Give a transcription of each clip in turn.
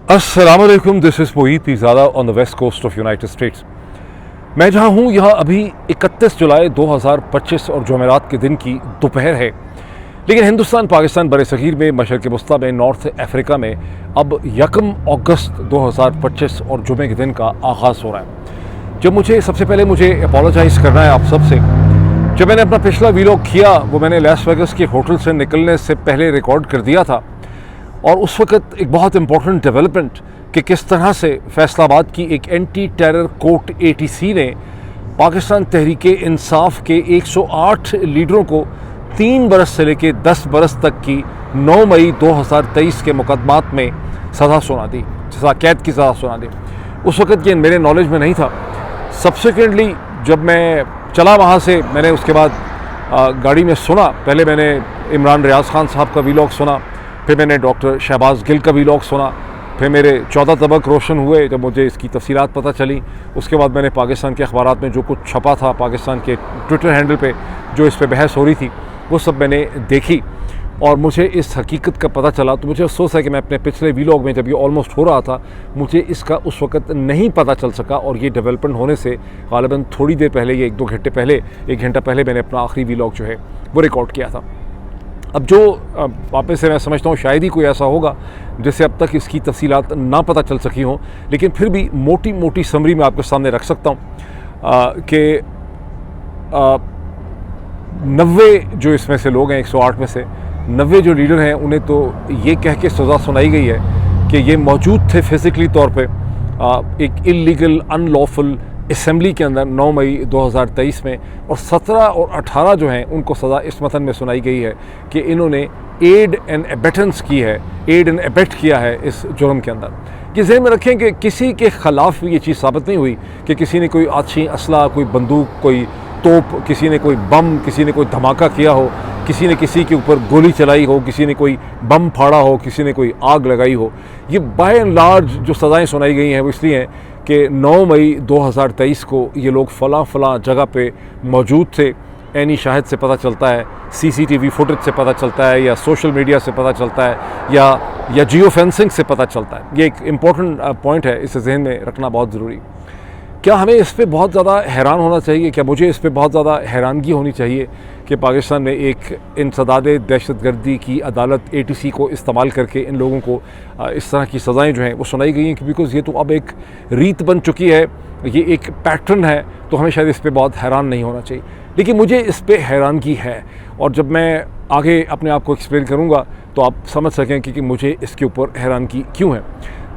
अस्सलामुअलैकुम, this is Moeed Pirzada on the West Coast of United States. मैं जहां हूं यहाँ अभी 31 जुलाई 2025 और जुमेरात के दिन की दोपहर है। लेकिन हिंदुस्तान पाकिस्तान बरसगीर में, मशरक़ वस्ता में, नॉर्थ अफ्रीका में अब 1 अगस्त 2025 और जुमे के दिन का आगाज़ हो रहा है। जब सबसे पहले मुझे अपोलोजाइज़ करना है आप सब से। जब मैंने अपना पिछला वीलॉग किया वो मैंने लास वेगास के होटल से निकलने से पहले रिकॉर्ड कर दिया था, और उस वक्त एक बहुत इंपॉर्टेंट डेवलपमेंट कि किस तरह से फैसलाबाद की एक एंटी टेरर कोर्ट ATC ने पाकिस्तान तहरीक इंसाफ के 108 लीडरों को 3 बरस से लेकर 10 बरस तक की 9 मई 2023 के मुकदमात में सज़ा सुना दी, कैद की सज़ा सुना दी। उस वक्त ये मेरे नॉलेज में नहीं था। सब्सिक्वेंटली जब मैं चला वहाँ से, मैंने उसके बाद गाड़ी में सुना। पहले मैंने इमरान रियाज खान साहब का वीलॉग सुना, फिर मैंने डॉक्टर शहबाज गिल का वीलॉग सुना, फिर मेरे 14 तबक रोशन हुए जब मुझे इसकी तफसीलात पता चली। उसके बाद मैंने पाकिस्तान के अखबारात में जो कुछ छपा था, पाकिस्तान के ट्विटर हैंडल पे जो इस पे बहस हो रही थी, वो सब मैंने देखी और मुझे इस हकीकत का पता चला। तो मुझे अफसोस है कि मैं अपने पिछले वीलॉग में, जब ये ऑलमोस्ट हो रहा था, मुझे इसका उस वक्त नहीं पता चल सका। और ये डेवलपमेंट होने से ग़ालिबन थोड़ी देर पहले, ये 1-2 घंटे पहले, 1 घंटा पहले मैंने अपना आखिरी वीलॉग जो है वो रिकॉर्ड किया था। अब जो वापस से मैं समझता हूँ शायद ही कोई ऐसा होगा जिससे अब तक इसकी तफसीलात ना पता चल सकी हों, लेकिन फिर भी मोटी मोटी समरी मैं आपके सामने रख सकता हूँ कि 90 जो इसमें से लोग हैं, 108 में से 90 जो लीडर हैं, उन्हें तो ये कह के सज़ा सुनाई गई है कि ये मौजूद थे फिज़िकली तौर पे एक इलीगल अनलॉफुल असम्बली के अंदर 9 मई 2023 में, और 17 और 18 जो हैं उनको सज़ा इस मतन में सुनाई गई है कि इन्होंने एड एंड एबेटेंस की है, एड एंड एबेट किया है इस जुर्म के अंदर। ये ज़हन में रखें कि किसी के ख़िलाफ़ भी ये चीज़ साबित नहीं हुई कि किसी ने कोई आछी असला, कोई बंदूक, कोई तोप, किसी ने कोई बम, किसी ने कोई धमाका किया हो, किसी ने किसी के ऊपर गोली चलाई हो, किसी ने कोई बम फाड़ा हो, किसी ने कोई आग लगाई हो। ये बाय एंड लार्ज जो सज़ाएँ सुनाई गई हैं वो इसलिए हैं कि 9 मई 2023 को ये लोग फ़लाँ जगह पे मौजूद थे। ऐनी शाहिद से पता चलता है, CCTV फुटेज से पता चलता है, या सोशल मीडिया से पता चलता है, या जियो फेंसिंग से पता चलता है। ये एक इम्पॉर्टेंट पॉइंट है, इसे जहन में रखना बहुत ज़रूरी। क्या हमें इस पे बहुत ज़्यादा हैरान होना चाहिए? क्या मुझे इस पे बहुत ज़्यादा हैरानगी होनी चाहिए कि पाकिस्तान में एक इंसदाद दहशतगर्दी की अदालत ATC को इस्तेमाल करके इन लोगों को इस तरह की सज़ाएँ जो हैं वो सुनाई गई हैं? बिकॉज़ ये तो अब एक रीत बन चुकी है, ये एक पैटर्न है, तो हमें शायद इस पे बहुत हैरान नहीं होना चाहिए। लेकिन मुझे इस पे हैरानगी है, और जब मैं आगे अपने आप को एक्सप्लेन करूँगा तो आप समझ सकें कि मुझे इसके ऊपर हैरानगी क्यों है।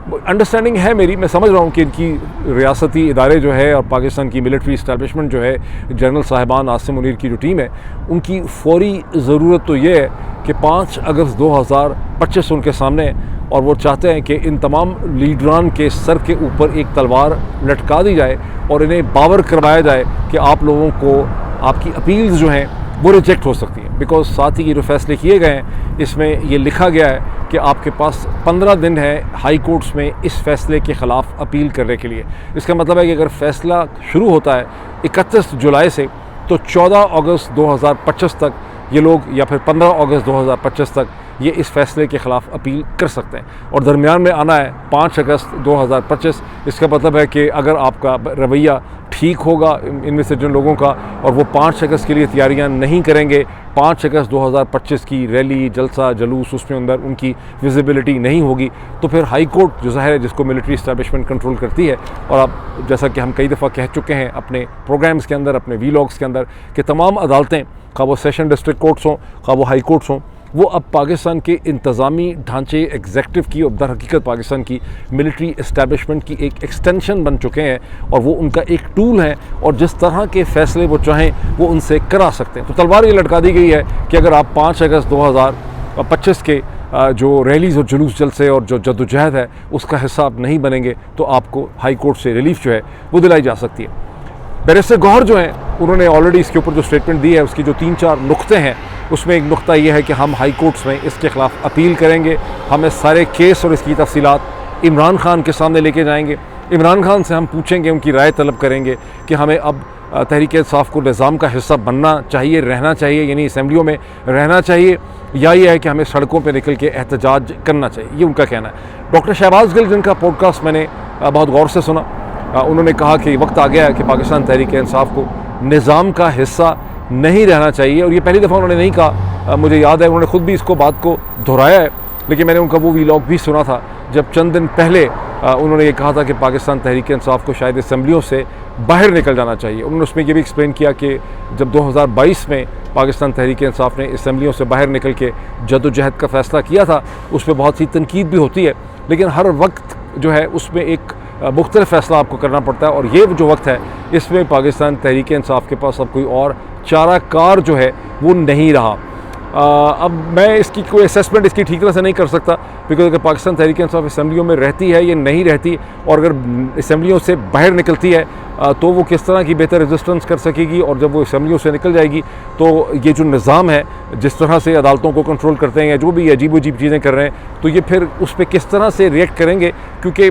अंडरस्टैंडिंग है मेरी, मैं समझ रहा हूँ कि इनकी रियासती इदारे जो है और पाकिस्तान की मिलिट्री इस्टेब्लिशमेंट जो है, जनरल साहिबान आसिम मुनीर की जो टीम है, उनकी फौरी ज़रूरत तो ये है कि 5 अगस्त 2025 उनके सामने है, और वो चाहते हैं कि इन तमाम लीडरान के सर के ऊपर एक तलवार लटका दी जाए और इन्हें बावर करवाया जाए कि आप लोगों को आपकी अपील्स जो हैं वो रिजेक्ट हो सकती हैं। बिकॉज साथ ही ये जो फैसले किए गए हैं इसमें ये लिखा गया है कि आपके पास 15 दिन है हाई कोर्ट्स में इस फैसले के ख़िलाफ़ अपील करने के लिए। इसका मतलब है कि अगर फ़ैसला शुरू होता है 31 जुलाई से, तो 14 अगस्त 2025 तक ये लोग, या फिर 15 अगस्त 2025 तक ये इस फैसले के ख़िलाफ़ अपील कर सकते हैं, और दरमियान में आना है 5 अगस्त 2025। इसका मतलब है कि अगर आपका रवैया ठीक होगा इनमें से जिन लोगों का, और वो 5 अगस्त के लिए तैयारियां नहीं करेंगे, 5 अगस्त 2025 की रैली, जलसा, जलूस, उसमें अंदर उनकी विजिबिलिटी नहीं होगी, तो फिर हाई कोर्ट जो ज़ाहिर है जिसको मिलिट्री इस्टेब्लिशमेंट कंट्रोल करती है, और अब जैसा कि हम कई दफ़ा कह चुके हैं अपने प्रोग्राम्स के अंदर, अपने वीलॉग्स के अंदर, कि तमाम अदालतें, खा वो सेशन डिस्ट्रिक्ट कोर्ट्स हों, खा वो हाई कोर्ट्स हों, वो अब पाकिस्तान के इंतज़ामी ढांचे एग्जेक्टिव की और दर हकीकत पाकिस्तान की मिलिट्री इस्टेब्लिशमेंट की एक एक्सटेंशन बन चुके हैं, और वो उनका एक टूल है, और जिस तरह के फ़ैसले वो चाहें वो उनसे करा सकते हैं। तो तलवार ये लटका दी गई है कि अगर आप 5 अगस्त 2025 के जो रैलीज़ और जुलूस जलसे और जो जद्दोजहद है उसका हिस्सा आप नहीं बनेंगे, तो आपको हाई कोर्ट से रिलीफ जो है वो दिलाई जा सकती है। बैरिस्टर गौहर जो हैं उन्होंने ऑलरेडी इसके ऊपर जो स्टेटमेंट दी है उसकी जो 3-4 नुक्ते हैं, उसमें एक नुक्ता ये है कि हम हाई कोर्ट्स में इसके ख़िलाफ़ अपील करेंगे। हम इस सारे केस और इसकी तफसीलात इमरान खान के सामने लेके जाएंगे। इमरान खान से हम पूछेंगे, उनकी राय तलब करेंगे कि हमें अब तहरीक इंसाफ को निज़ाम का हिस्सा बनना चाहिए, रहना चाहिए, यानी असम्बलियों में रहना चाहिए, या ये है कि हमें सड़कों पर निकल के एहतजाज करना चाहिए, ये उनका कहना है। डॉक्टर शहबाज गिल जिनका पॉडकास्ट मैंने बहुत गौर से सुना, उन्होंने कहा कि वक्त आ गया है कि पाकिस्तान तहरीक इंसाफ को निज़ाम का हिस्सा नहीं रहना चाहिए। और ये पहली दफ़ा उन्होंने नहीं कहा, मुझे याद है उन्होंने ख़ुद भी इसको बात को दोहराया है, लेकिन मैंने उनका वो वीलॉग भी सुना था जब चंद दिन पहले उन्होंने ये कहा था कि पाकिस्तान तहरीक इंसाफ को शायद असम्बलियों से बाहर निकल जाना चाहिए। उन्होंने उसमें ये भी एक्सप्लेन किया कि जब 2022 में पाकिस्तान तहरीक इंसाफ ने असम्बलियों से बाहर निकल के जद्दोजहद का फ़ैसला किया था, उस पर बहुत सी तनकीद भी होती है, लेकिन हर वक्त जो है उसमें एक मुख्तलिफ फ़ैसला आपको करना पड़ता है। और ये जो वक्त है इसमें पाकिस्तान तहरीक इंसाफ के पास अब कोई और चाराकार जो है वो नहीं रहा। अब मैं इसकी कोई असेसमेंट इसकी ठीक तरह से नहीं कर सकता, बिकॉज अगर पाकिस्तान तहरीक इंसाफ असम्बलियों में रहती है या नहीं रहती, और अगर असम्बलियों से बाहर निकलती है तो वो किस तरह की बेहतर रेजिस्टेंस कर सकेगी, और जब वो असम्बलियों से निकल जाएगी तो ये जो निज़ाम है जिस तरह से अदालतों को कंट्रोल करते हैं या जो भी अजीब अजीब चीज़ें कर रहे हैं, तो ये फिर उस पर किस तरह से रिएक्ट करेंगे। क्योंकि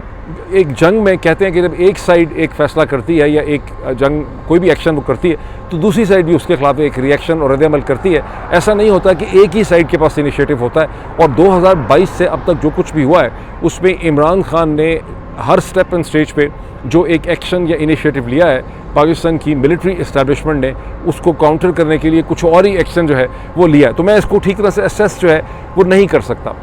एक जंग में कहते हैं कि जब एक साइड एक फ़ैसला करती है या एक जंग कोई भी एक्शन वो करती है तो दूसरी साइड भी उसके खिलाफ एक रिएक्शन और रद्द-ए-अमल करती है। ऐसा नहीं होता कि एक ही साइड के पास इनिशिएटिव होता है। और 2022 से अब तक जो कुछ भी हुआ है उसमें इमरान खान ने हर स्टेप एंड स्टेज पे जो एक एक्शन या इनिशिएटिव लिया है, पाकिस्तान की मिलिट्री इस्टेब्लिशमेंट ने उसको काउंटर करने के लिए कुछ और ही एक्शन जो है वो लिया है। तो मैं इसको ठीक तरह से असेस जो है वो नहीं कर सकता।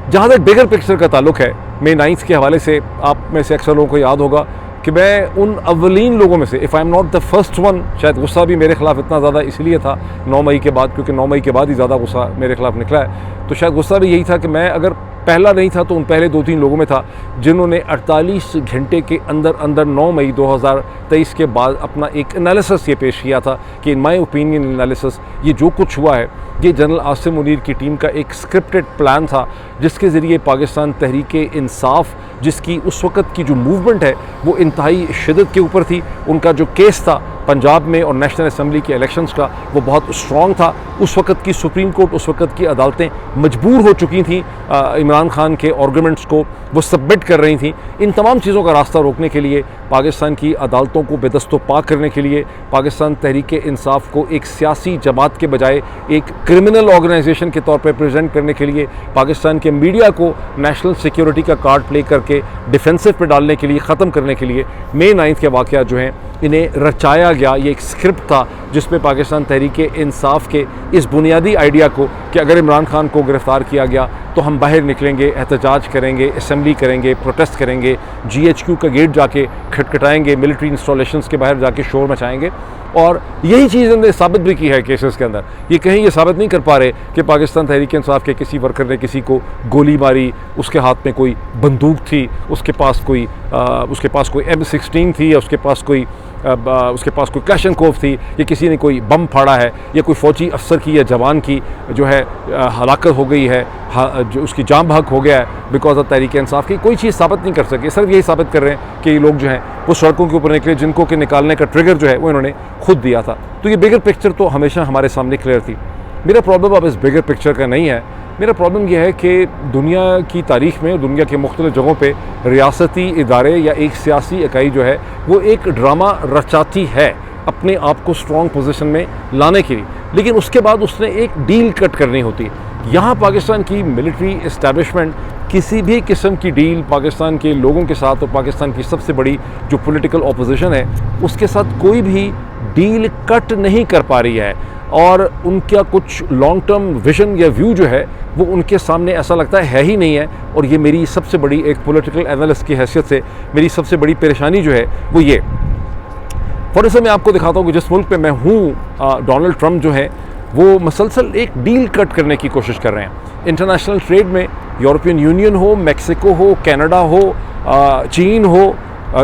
जहाँ तक बिगर पिक्चर का ताल्लुक है, मई 9 के हवाले से आप में से अक्सर लोगों को याद होगा कि मैं उन अव्वलीन लोगों में से, if I am not the first one, शायद गुस्सा भी मेरे खिलाफ इतना ज़्यादा इसलिए था 9 मई के बाद, क्योंकि 9 मई के बाद ही ज़्यादा गुस्सा मेरे खिलाफ निकला है, तो शायद गुस्सा भी यही था कि मैं अगर पहला नहीं था तो उन पहले 2-3 लोगों में था जिन्होंने 48 घंटे के अंदर अंदर 9 मई 2023 के बाद अपना एक एनालिसिस ये पेश किया था कि इन माय ओपिनियन एनालिसिस ये जो कुछ हुआ है ये जनरल आसिम मुनीर की टीम का एक स्क्रिप्टेड प्लान था, जिसके ज़रिए पाकिस्तान तहरीक इंसाफ, जिसकी उस वक़्त की जो मूवमेंट है वो इंतहाई शिद्दत के ऊपर थी, उनका जो केस था पंजाब में और नेशनल असम्बली के इलेक्शंस का वो बहुत स्ट्रॉन्ग था। उस वक़्त की सुप्रीम कोर्ट, उस वक़्त की अदालतें मजबूर हो चुकी थी इमरान खान के आर्गूमेंट्स को वो सबमिट कर रही थी। इन तमाम चीज़ों का रास्ता रोकने के लिए, पाकिस्तान की अदालतों को बेदस्तोपाक करने के लिए, पाकिस्तान तहरीक इंसाफ को एक सियासी जमात के बजाय एक क्रिमिनल ऑर्गेनाइजेशन के तौर पर प्रेजेंट करने के लिए, पाकिस्तान के मीडिया को नेशनल सिक्योरिटी का कार्ड प्ले करके डिफेंसिव पे डालने के लिए, ख़त्म करने के लिए मई 9 के वाक़या जो हैं इन्हें रचाया गया। ये एक स्क्रिप्ट था जिसमें पाकिस्तान तहरीक इंसाफ के इस बुनियादी आइडिया को कि अगर इमरान खान को गिरफ़्तार किया गया तो हम बाहर निकलेंगे, एहतजाज करेंगे, असम्बली करेंगे, प्रोटेस्ट करेंगे, GHQ का गेट जाके खटखटाएंगे, मिलिट्री इंस्टॉलेशंस के बाहर जाके शोर मचाएंगे। और यही चीज़ इन्होंने साबित भी की है केसेस के अंदर। ये कहीं ये साबित नहीं कर पा रहे कि पाकिस्तान तहरीक इंसाफ के किसी वर्कर ने किसी को गोली मारी, उसके हाथ में कोई बंदूक थी, उसके पास कोई M16 थी, या उसके पास कोई क्लैशनकोफ थी, या किसी ने कोई बम फाड़ा है, या कोई फ़ौजी अफसर की या जवान की जो है हलाकत हो गई है, जो उसकी जान बहक हो गया है बिकॉज ऑफ तहरीक इंसाफ की। कोई चीज़ साबित नहीं कर सके, सिर्फ यही साबित कर रहे हैं कि ये लोग जो हैं वो सड़कों के ऊपर निकले, जिनको के निकालने का ट्रिगर जो है वो इन्होंने खुद दिया था। तो ये बिगर पिक्चर तो हमेशा हमारे सामने क्लियर थी। मेरा प्रॉब्लम अब इस बिगर पिक्चर का नहीं है। मेरा प्रॉब्लम यह है कि दुनिया की तारीख़ में, दुनिया के मुख्तलिफ़ जगहों पे रियासती इदारे या एक सियासी इकाई जो है वो एक ड्रामा रचाती है अपने आप को स्ट्रॉन्ग पोजीशन में लाने के लिए, लेकिन उसके बाद उसने एक डील कट करनी होती है। यहाँ पाकिस्तान की मिलिट्री इस्टेब्लिशमेंट किसी भी किस्म की डील पाकिस्तान के लोगों के साथ और पाकिस्तान की सबसे बड़ी जो पॉलिटिकल ऑपोजिशन है उसके साथ कोई भी डील कट नहीं कर पा रही है, और उनका कुछ लॉन्ग टर्म विजन या व्यू जो है वो उनके सामने ऐसा लगता है ही नहीं है। और ये मेरी सबसे बड़ी एक पॉलिटिकल एनालिस्ट की हैसियत से मेरी सबसे बड़ी परेशानी जो है वो ये। फॉर एग्जाम्पल मैं आपको दिखाता हूँ कि जिस मुल्क पे मैं हूँ, डोनाल्ड ट्रंप जो है वो मसलसल एक डील कट करने की कोशिश कर रहे हैं। इंटरनेशनल ट्रेड में यूरोपियन यूनियन हो, मैक्सिको हो, कनाडा हो, चीन हो,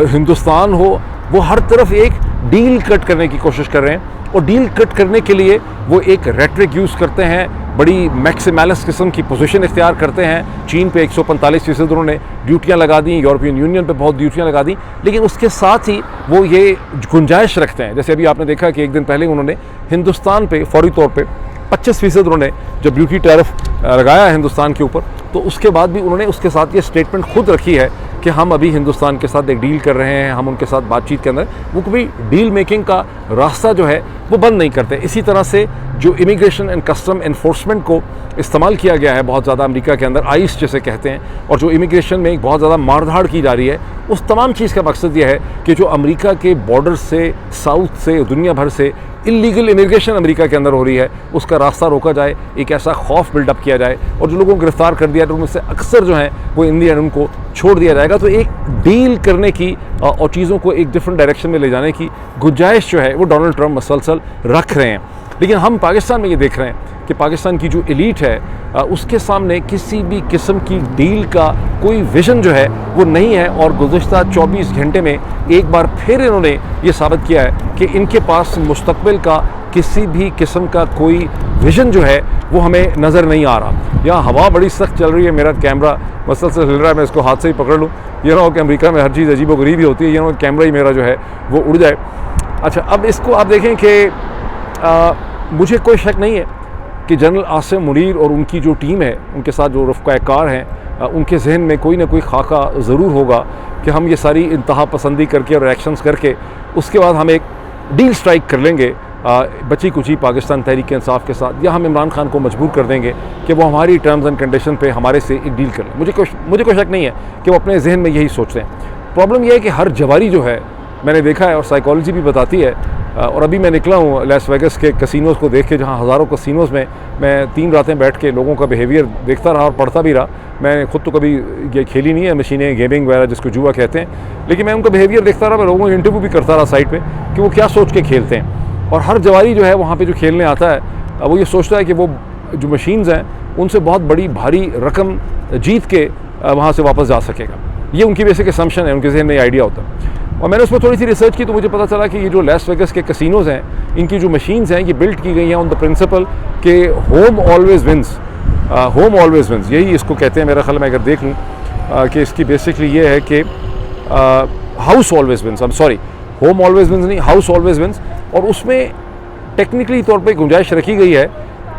हिंदुस्तान हो, वो हर तरफ एक डील कट करने की कोशिश कर रहे हैं। और डील कट करने के लिए वो एक रेटरिक यूज़ करते हैं, बड़ी मैक्सिमलिस्ट किस्म की पोजीशन इख्तियार करते हैं। चीन पे 145% उन्होंने ड्यूटियाँ लगा दी, यूरोपियन यूनियन पे बहुत ड्यूटियाँ लगा दी, लेकिन उसके साथ ही वो ये गुंजाइश रखते हैं। जैसे अभी आपने देखा कि एक दिन पहले उन्होंने हिंदुस्तान पे फौरी तौर पे 25% उन्होंने जब ड्यूटी टैरिफ लगाया हिंदुस्तान के ऊपर, तो उसके बाद भी उन्होंने उसके साथ ये स्टेटमेंट खुद रखी है कि कि हम अभी हिंदुस्तान के साथ एक डील कर रहे हैं, हम उनके साथ बातचीत के अंदर वो कभी डील मेकिंग का रास्ता जो है वो बंद नहीं करते। इसी तरह से जो इमिग्रेशन एंड कस्टम एनफोर्समेंट को इस्तेमाल किया गया है बहुत ज़्यादा अमेरिका के अंदर, आइस जिसे कहते हैं, और जो इमिग्रेशन में एक बहुत ज़्यादा मारधाड़ की जा रही है, उस तमाम चीज़ का मकसद ये है कि जो अमेरिका के बॉर्डर से, साउथ से, दुनिया भर से इलीगल इमिग्रेशन अमेरिका के अंदर हो रही है, उसका रास्ता रोका जाए, एक ऐसा खौफ बिल्डअप किया जाए, और जो लोगों को गिरफ्तार कर दिया तो उनमें से अक्सर जो हैं वो इन दी एंड उनको छोड़ दिया जाएगा। तो एक डील करने की और चीज़ों को एक डिफरेंट डायरेक्शन में ले जाने की गुंजाइश जो है वो डोनाल्ड ट्रंप मसलसल रख रहे हैं। लेकिन हम पाकिस्तान में ये देख रहे हैं कि पाकिस्तान की जो एलीट है उसके सामने किसी भी किस्म की डील का कोई विज़न जो है वो नहीं है, और गुज़श्ता 24 घंटे में एक बार फिर इन्होंने ये साबित किया है कि इनके पास मुस्तक़बिल का किसी भी किस्म का कोई विज़न जो है वो हमें नज़र नहीं आ रहा। यहाँ हवा बड़ी सख्त चल रही है, मेरा कैमरा मसलसल हिल रहा है, मैं इसको हाथ से ही पकड़ लूँ। ये ना हो कि अमेरिका में हर चीज़ अजीब व गरीब ही होती है, ये ना हो कैमरा ही मेरा जो है वो उड़ जाए। अच्छा, अब इसको आप देखें कि मुझे कोई शक नहीं है कि जनरल आसिम मुनीर और उनकी जो टीम है, उनके साथ जो रफ़क़ाकार हैं, उनके जहन में कोई ना कोई खाका ज़रूर होगा कि हम ये सारी इंतहा पसंदी करके और एक्शंस करके उसके बाद हम एक डील स्ट्राइक कर लेंगे बची कुची पाकिस्तान तहरीक इंसाफ के साथ, या हम इमरान खान को मजबूर कर देंगे कि वो हमारी टर्म्स एंड कंडीशन पे हमारे से एक डील कर लें। मुझे कोई शक नहीं है कि वो अपने जहन में यही सोचते हैं। प्रॉब्लम यह है कि हर जवारी जो है, मैंने देखा है और साइकोलॉजी भी बताती है, और अभी मैं निकला हूँ लास वेगस के कसिनोज़ को देख के, जहाँ हज़ारों कसिनोज़ में मैं 3 रातें बैठ के लोगों का बिहेवियर देखता रहा और पढ़ता भी रहा। मैं खुद तो कभी ये खेली नहीं है मशीनें, गेमिंग वगैरह जिसको जुआ कहते हैं, लेकिन मैं उनका बिहेवियर देखता रहा, मैं लोगों को इंटरव्यू भी करता रहा साइट पे कि वो क्या सोच के खेलते हैं। और हर जवारी जो है वहाँ पे जो खेलने आता है वो ये सोचता है कि वो जो मशीन्स हैं उनसे बहुत बड़ी भारी रकम जीत के वहाँ से वापस जा सकेगा। ये उनकी बेसिक असम्पशन है, उनके जहन में आइडिया होता है। और मैंने उस पर थोड़ी सी रिसर्च की तो मुझे पता चला कि ये जो लास वेगस के कसिनोज़ हैं, इनकी जो मशीन्स हैं ये बिल्ड की गई हैं ऑन द प्रिंसिपल कि home always wins, home always wins, यही इसको कहते हैं मेरा ख्याल। मैं अगर देख लूँ कि इसकी बेसिकली ये है कि house always wins, I am sorry, home always wins नहीं, हाउस ऑलवेज विंस। और उसमें टेक्निकली तौर पे गुंजाइश रखी गई है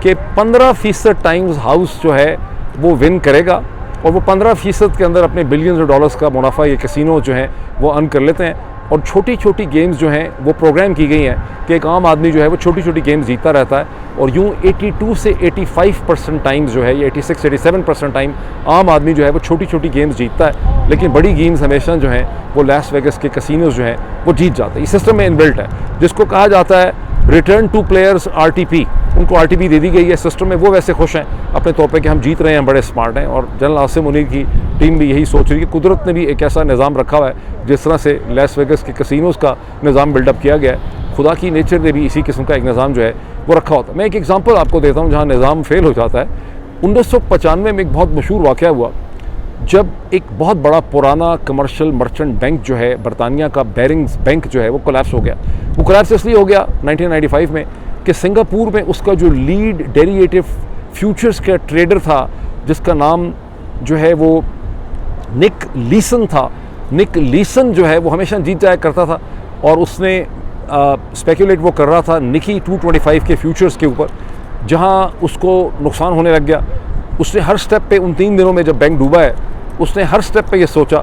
कि 15% टाइम्स हाउस जो है वो विन करेगा, और वो 15% के अंदर अपने बिलियंस ऑफ डॉलर्स का मुनाफा ये कैसीनो जो हैं वो अर्न कर लेते हैं। और छोटी छोटी गेम्स जो हैं वो प्रोग्राम की गई हैं कि एक आम आदमी जो है वो छोटी छोटी गेम्स जीतता रहता है, और यूँ 82 से 85% टाइम्स जो है, ये 86-87% टाइम आम आदमी जो है वो छोटी छोटी गेम्स जीतता है, लेकिन बड़ी गेम्स हमेशा जो हैं वो लास वेगस के कसिनोज़ जो हैं वो जीत जाते हैं। इस सिस्टम में इनबिल्ट है जिसको कहा जाता है रिटर्न टू प्लेयर्स RTP। उनको RTP दे दी गई है सिस्टम में, वो वैसे खुश हैं अपने तौर पे कि हम जीत रहे हैं, बड़े स्मार्ट हैं। और जनरल आसिम मुनीर की टीम भी यही सोच रही है। कुदरत ने भी एक ऐसा निज़ाम रखा हुआ है जिस तरह से लास वेगस के कसिनोज़ का निज़ाम बिल्डअप किया गया है, खुदा की नेचर ने भी इसी किस्म का एक निज़ाम जो है वो रखा होता है। मैं एक एग्जाम्पल आपको देता हूँ जहाँ निज़ाम फेल हो जाता है। 1995 में एक बहुत मशहूर वाक़या हुआ जब एक बहुत बड़ा पुराना कमर्शियल मर्चेंट बैंक जो है बरतानिया का, बैरिंग्स बैंक जो है वो कोलैप्स हो गया। वो कोलैप्स इसलिए हो गया 1995 में कि सिंगापुर में उसका जो लीड डेरिवेटिव फ्यूचर्स का ट्रेडर था, जिसका नाम जो है वो निक लीसन था। निक लीसन जो है वो हमेशा जीत जाया करता था, और उसने स्पेकुलेट वो कर रहा था निकी 225 के फ्यूचर्स के ऊपर, जहाँ उसको नुकसान होने लग गया। उसने हर स्टेप पे, उन 3 दिनों में जब बैंक डूबा है, उसने हर स्टेप पे ये सोचा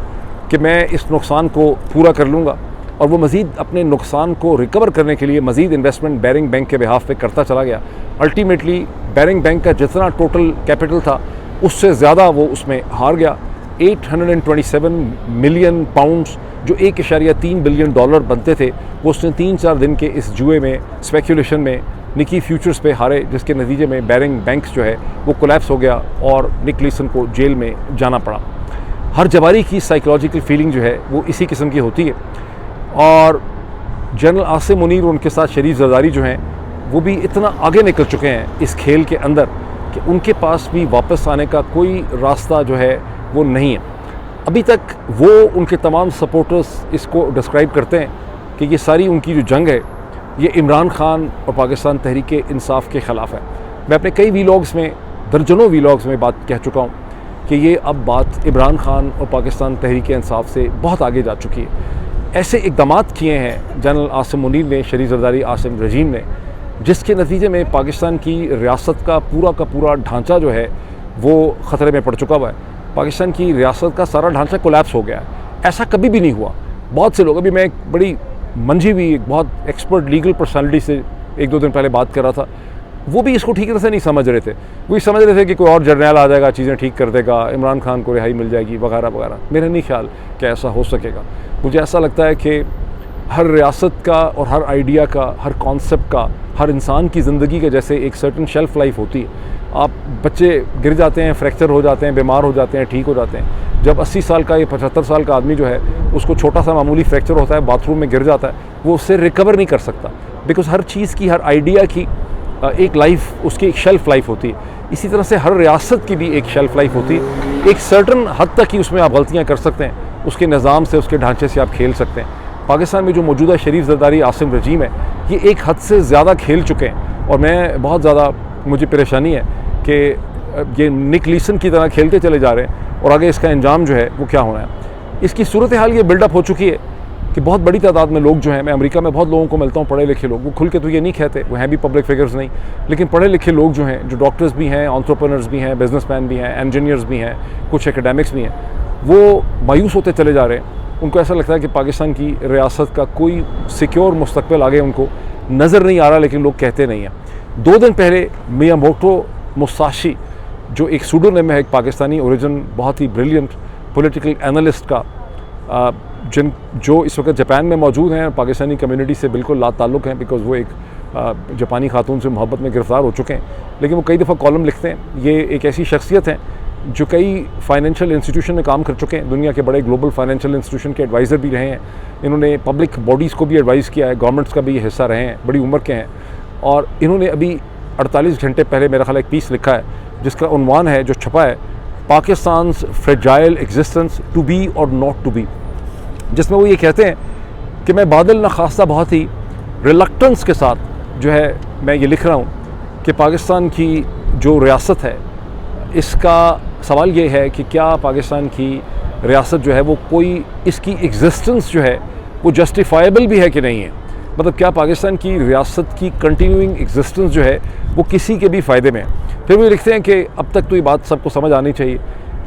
कि मैं इस नुकसान को पूरा कर लूँगा, और वो मज़ीद अपने नुकसान को रिकवर करने के लिए मज़ीद इन्वेस्टमेंट बैरिंग बैंक के बिहाफ पे करता चला गया। अल्टीमेटली बैरिंग बैंक का जितना टोटल कैपिटल था उससे ज़्यादा वो उसमें हार गया। 827 मिलियन पाउंड्स जो 1.3 बिलियन डॉलर बनते थे, वो उसने 3-4 दिन के इस जुए में, स्पेकुलेशन में निकी फ्यूचर्स पे हारे, जिसके नतीजे में बैरिंग बैंक जो है वो कोलैप्स हो गया और निक लीसन को जेल में जाना पड़ा। हर जवारी की साइकोलॉजिकल फीलिंग जो है वो इसी किस्म की होती है। और जनरल आसिम मुनीर और उनके साथ शरीफ जरदारी जो हैं वो भी इतना आगे निकल चुके हैं इस खेल के अंदर कि उनके पास भी वापस आने का कोई रास्ता जो है वो नहीं है। अभी तक वो, उनके तमाम सपोर्टर्स इसको डिस्क्राइब करते हैं कि ये सारी उनकी जो जंग है ये इमरान खान और पाकिस्तान तहरीक इंसाफ के ख़िलाफ़ है। मैं अपने कई वीलॉग्स में, दर्जनों वीलॉग्स में बात कह चुका हूँ कि ये अब बात इमरान खान और पाकिस्तान तहरीक इंसाफ से बहुत आगे जा चुकी है। ऐसे इक़दाम किए हैं जनरल आसिम मुनीर ने, शरीफ जरदारी आसिम रजीम ने, जिसके नतीजे में पाकिस्तान की रियासत का पूरा ढांचा जो है वो ख़तरे में पड़ चुका हुआ है। पाकिस्तान की रियासत का सारा ढांचा कोलैप्स हो गया है। ऐसा कभी भी नहीं हुआ। बहुत से लोग, अभी मैं एक बड़ी मंझी हुई एक बहुत एक्सपर्ट लीगल पर्सनालिटी से 1-2 दिन पहले बात कर रहा था, वो भी इसको ठीक तरह से नहीं समझ रहे थे। वो ये समझ रहे थे कि कोई और जर्नैल आ जाएगा, चीज़ें ठीक कर देगा, इमरान खान को रिहाई मिल जाएगी वगैरह वगैरह। मेरा नहीं ख्याल कि ऐसा हो सकेगा। मुझे ऐसा लगता है कि हर रियासत का और हर आइडिया का, हर कॉन्सेप्ट का, हर इंसान की ज़िंदगी के जैसे एक सर्टन शेल्फ़ लाइफ होती है। आप बच्चे गिर जाते हैं, फ्रैक्चर हो जाते हैं, बीमार हो जाते हैं, ठीक हो जाते हैं। जब 80 साल का या 75 साल का आदमी जो है, उसको छोटा सा मामूली फ्रैक्चर होता है, बाथरूम में गिर जाता है, वो उससे रिकवर नहीं कर सकता। बिकॉज़ हर चीज़ की, हर आइडिया की एक लाइफ, उसकी एक शेल्फ़ लाइफ होती है। इसी तरह से हर रियासत की भी एक शेल्फ़ लाइफ होती है। एक सर्टन हद तक ही उसमें आप गलतियाँ कर सकते हैं, उसके निज़ाम से, उसके ढांचे से आप खेल सकते हैं। पाकिस्तान में जो मौजूदा शरीफ ज़रदारी आसिम रजीम है, ये एक हद से ज़्यादा खेल चुके हैं और मैं बहुत ज़्यादा, मुझे परेशानी है कि ये निक लीसन की तरह खेलते चले जा रहे हैं और आगे इसका अंजाम जो है वो क्या होना है। इसकी सूरत हाल ये बिल्डअप हो चुकी है कि बहुत बड़ी तादाद में लोग जो हैं, मैं अमेरिका में बहुत लोगों को मिलता हूँ, पढ़े लिखे लोग, वो खुल के तो ये नहीं कहते, वो हैं भी पब्लिक फिगर्स नहीं, लेकिन पढ़े लिखे लोग जो हैं, जो डॉक्टर्स भी हैं, एंटरप्रेन्योर्स भी हैं, बिजनेसमैन भी हैं, इंजीनियर्स भी हैं, कुछ एकेडमिक्स भी हैं, वो मायूस होते चले जा रहे हैं। उनको ऐसा लगता है कि पाकिस्तान की रियासत का कोई सिक्योर मुस्तकबिल आगे उनको नज़र नहीं आ रहा, लेकिन लोग कहते नहीं हैं। 2 दिन पहले मियामोटो मुसाशी, जो एक सूडोनेम है, एक पाकिस्तानी ओरिजिन, बहुत ही ब्रिलियंट पॉलिटिकल एनालिस्ट का, जो इस वक्त जापान में मौजूद हैं, पाकिस्तानी कम्युनिटी से बिल्कुल लाताल्लुक़ हैं, बिकॉज़ वो एक जापानी खातून से मोहब्बत में गिरफ़्तार हो चुके हैं, लेकिन वो कई दफ़ा कॉलम लिखते हैं। ये एक ऐसी शख्सियत हैं जो कई फाइनेंशियल इंस्टीट्यूशन में काम कर चुके हैं, दुनिया के बड़े ग्लोबल फाइनेंशियल इंस्टीट्यूशन के एडवाइज़र भी रहे हैं। इन्होंने पब्लिक बॉडीज़ को भी एडवाइज़ किया है, गवर्नमेंट्स का भी हिस्सा रहे हैं, बड़ी उम्र के हैं। और इन्होंने अभी 48 घंटे पहले मेरा ख्याल एक पीस लिखा है जिसका उन्वान है, जो छपा है, Pakistan's fragile existence, to be or not to be, जिसमें वो ये कहते हैं कि मैं बादल न खास्ता बहुत ही रिलक्टेंस के साथ जो है मैं ये लिख रहा हूँ कि पाकिस्तान की जो रियासत है, इसका सवाल ये है कि क्या पाकिस्तान की रियासत जो है वो कोई, इसकी एग्जिस्टेंस जो है वो जस्टिफाइबल भी है कि नहीं है। मतलब क्या पाकिस्तान की रियासत की कंटिन्यूइंग एग्जिस्टेंस जो है वो किसी के भी फ़ायदे में है। फिर वो लिखते हैं कि अब तक तो ये बात सबको समझ आनी चाहिए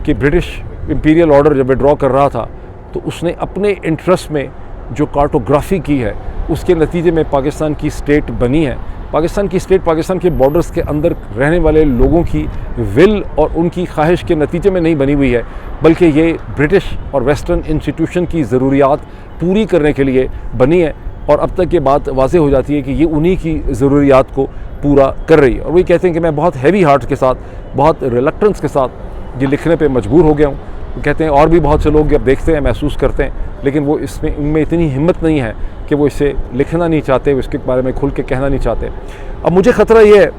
कि ब्रिटिश इंपीरियल ऑर्डर जब विड्रॉ कर रहा था तो उसने अपने इंटरेस्ट में जो कार्टोग्राफी की है, उसके नतीजे में पाकिस्तान की स्टेट बनी है। पाकिस्तान की स्टेट पाकिस्तान के बॉर्डर्स के अंदर रहने वाले लोगों की विल और उनकी ख्वाहिश के नतीजे में नहीं बनी हुई है, बल्कि ये ब्रिटिश और वेस्टर्न इंस्टीट्यूशन की ज़रूरियात पूरी करने के लिए बनी है। और अब तक ये बात वाज़ेह हो जाती है कि ये उन्हीं की ज़रूरियात को पूरा कर रही है। और वही कहते हैं कि मैं बहुत हैवी हार्ट के साथ, बहुत रिलक्टेंस के साथ ये लिखने पे मजबूर हो गया हूँ। वो कहते हैं और भी बहुत से लोग अब देखते हैं, महसूस करते हैं, लेकिन वो इसमें, उनमें इतनी हिम्मत नहीं है कि वो इसे लिखना नहीं चाहते, इसके बारे में खुल के कहना नहीं चाहते। अब मुझे ख़तरा ये है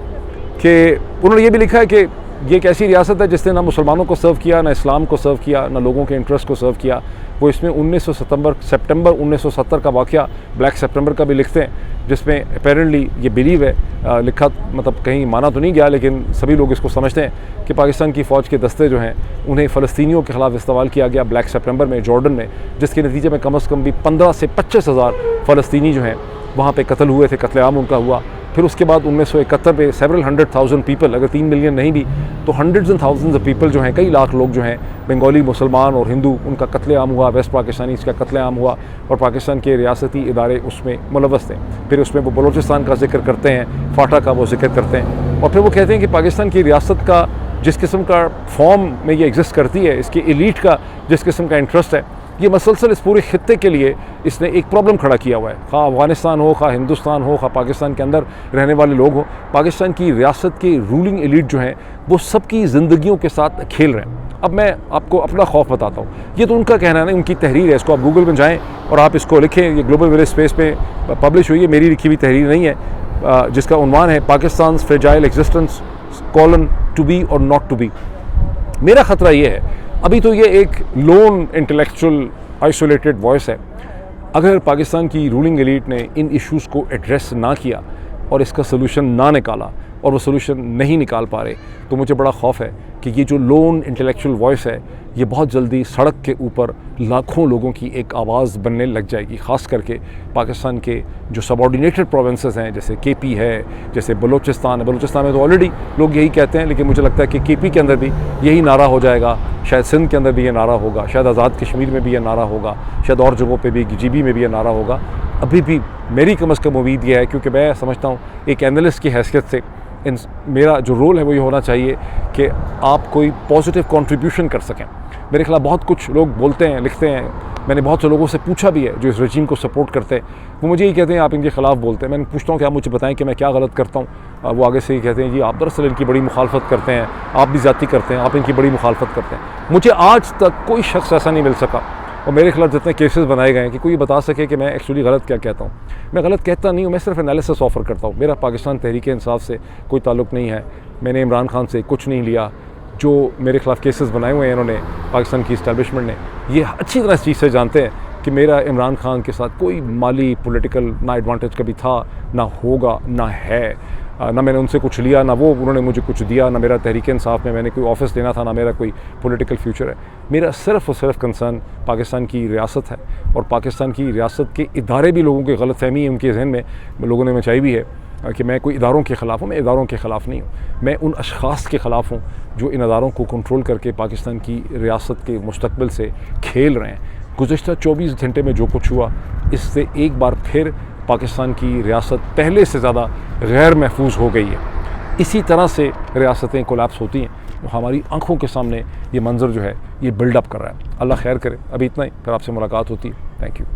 कि उन्होंने ये भी लिखा है कि ये एक ऐसी रियासत है जिसने ना मुसलमानों को सर्व किया, ना इस्लाम को सर्व किया, ना लोगों के इंटरेस्ट को सर्व किया। वो इसमें 19 सितंबर 1970 का वाक़या, ब्लैक सितंबर का भी लिखते हैं, जिसमें अपेरेंटली ये बिलीव है, लिखा मतलब कहीं माना तो नहीं गया, लेकिन सभी लोग इसको समझते हैं कि पाकिस्तान की फ़ौज के दस्ते जो हैं उन्हें फ़लस्तीनियों के ख़िलाफ़ इस्तेमाल किया गया ब्लैक सितंबर में जॉर्डन में, जिसके नतीजे में कम से कम भी 15 से 25 हज़ार फ़लस्तीनी जो हैं वहाँ पे कत्ल हुए थे, कत्लेआम उनका हुआ। फिर उसके बाद 1971 में सेवरल 100,000 पीपल, अगर 3 मिलियन नहीं भी तो hundreds and thousands of people जो हैं, कई लाख लोग जो हैं, बंगाली, मुसलमान और हिंदू, उनका कत्लेआम हुआ, वेस्ट पाकिस्तानीज़ का कत्लेआम हुआ और पाकिस्तान के रियासती इदारे उसमें मुलव्वस थे। फिर उसमें वो बलोचिस्तान का जिक्र करते हैं, फाटा का वो जिक्र करते हैं, और फिर वो कहते हैं कि पाकिस्तान की रियासत का जिस किस्म का फॉर्म में ये एग्जिस्ट करती है, इसकी एलीट का जिस किस्म का इंटरेस्ट है, ये मसलसल इस पूरे खित्ते के लिए इसने एक प्रॉब्लम खड़ा किया हुआ है। खा अफ़गानिस्तान हो, खा हिंदुस्तान हो, खा पाकिस्तान के अंदर रहने वाले लोग हो, पाकिस्तान की रियासत की रूलिंग एलीट जो हैं वो सबकी ज़िंदगियों के साथ खेल रहे हैं। अब मैं आपको अपना खौफ बताता हूँ, ये तो उनका कहना है, उनकी तहरीर है, इसको आप गूगल में जाएँ और आप इसको लिखें, ये ग्लोबल विलेज स्पेस पे पब्लिश हुई है, मेरी लिखी हुई तहरीर नहीं है, जिसका उन्वान है Pakistan fragile existence: to be or not to be. मेरा ख़तरा ये है, अभी तो ये एक लोन इंटेलेक्चुअल आइसोलेटेड वॉइस है, अगर पाकिस्तान की रूलिंग एलीट ने इन इश्यूज़ को एड्रेस ना किया और इसका सलूशन ना निकाला और वो सलूशन नहीं निकाल पा रहे, तो मुझे बड़ा खौफ है कि ये जो लोन इंटेलेक्चुअल वॉइस है ये बहुत जल्दी सड़क के ऊपर लाखों लोगों की एक आवाज़ बनने लग जाएगी, ख़ास करके पाकिस्तान के जो सबऑर्डिनेटेड प्रोविंसेस हैं, जैसे केपी है, जैसे बलूचिस्तान है। बलूचिस्तान में तो ऑलरेडी लोग यही कहते हैं, लेकिन मुझे लगता है कि केपी के अंदर भी यही नारा हो जाएगा, शायद सिंध के अंदर भी ये नारा होगा, शायद आज़ाद कश्मीर में भी ये नारा होगा, शायद और जगहों पर भी, GB में भी ये नारा होगा। अभी भी मेरी कम अज़ कम उम्मीद यह है, क्योंकि मैं समझता हूँ एक एनालिस्ट की हैसियत से मेरा जो रोल है वो ये होना चाहिए कि आप कोई पॉजिटिव कंट्रीब्यूशन कर सकें। मेरे खिलाफ बहुत कुछ लोग बोलते हैं, लिखते हैं। मैंने बहुत से लोगों से पूछा भी है जो इस रजीम को सपोर्ट करते हैं, वो मुझे ये कहते हैं आप इनके ख़िलाफ़ बोलते हैं। मैं पूछता हूँ कि आप मुझे बताएं कि मैं क्या गलत करता हूँ। वो आगे से ये कहते हैं जी आप दरअसल इनकी बड़ी मुखालफत करते हैं, आप भी ज़्यादती करते हैं, आप इनकी बड़ी मुखालफत करते हैं। मुझे आज तक कोई शख्स ऐसा नहीं मिल सका और मेरे खिलाफ जितने केसेस बनाए गए हैं कि कोई बता सके कि मैं एक्चुअली गलत क्या कहता हूँ। मैं गलत कहता नहीं हूँ, मैं सिर्फ एनालिसिस ऑफ़र करता हूँ। मेरा पाकिस्तान तहरीक-ए-इंसाफ से कोई ताल्लुक़ नहीं है, मैंने इमरान खान से कुछ नहीं लिया। जो मेरे खिलाफ केसेस बनाए हुए हैं इन्होंने, पाकिस्तान की इस्टेब्लिशमेंट ने, ये अच्छी तरह इस चीज़ से जानते हैं कि मेरा इमरान खान के साथ कोई माली पॉलिटिकल ना एडवांटेज कभी था, ना होगा, ना है। ना मैंने उनसे कुछ लिया, ना वो उन्होंने मुझे कुछ दिया, ना मेरा तहरीक-ए-इंसाफ में मैंने कोई ऑफिस देना था, ना मेरा कोई पॉलिटिकल फ्यूचर है। मेरा सिर्फ़ और सिर्फ कंसर्न पाकिस्तान की रियासत है, और पाकिस्तान की रियासत के इदारे भी लोगों की गलतफहमी उनके जहन में लोगों ने मचाई भी है कि मैं कोई इदारों के ख़िलाफ़ हूँ। मैं इदारों के ख़िलाफ़ नहीं हूँ, मैं उन अशख़ास के ख़िलाफ़ हूँ जो इन इदारों को कंट्रोल करके पाकिस्तान की रियासत के मुस्तक़बिल से खेल रहे हैं। गुज़श्ता 24 घंटे में जो कुछ हुआ, इससे एक बार फिर पाकिस्तान की रियासत पहले से ज़्यादा गैर महफूज हो गई है। इसी तरह से रियासतें कोलैप्स होती हैं। हमारी आंखों के सामने ये मंज़र जो है ये बिल्डअप कर रहा है। अल्लाह खैर करे। अभी इतना ही, फिर आपसे मुलाकात होती है। Thank you.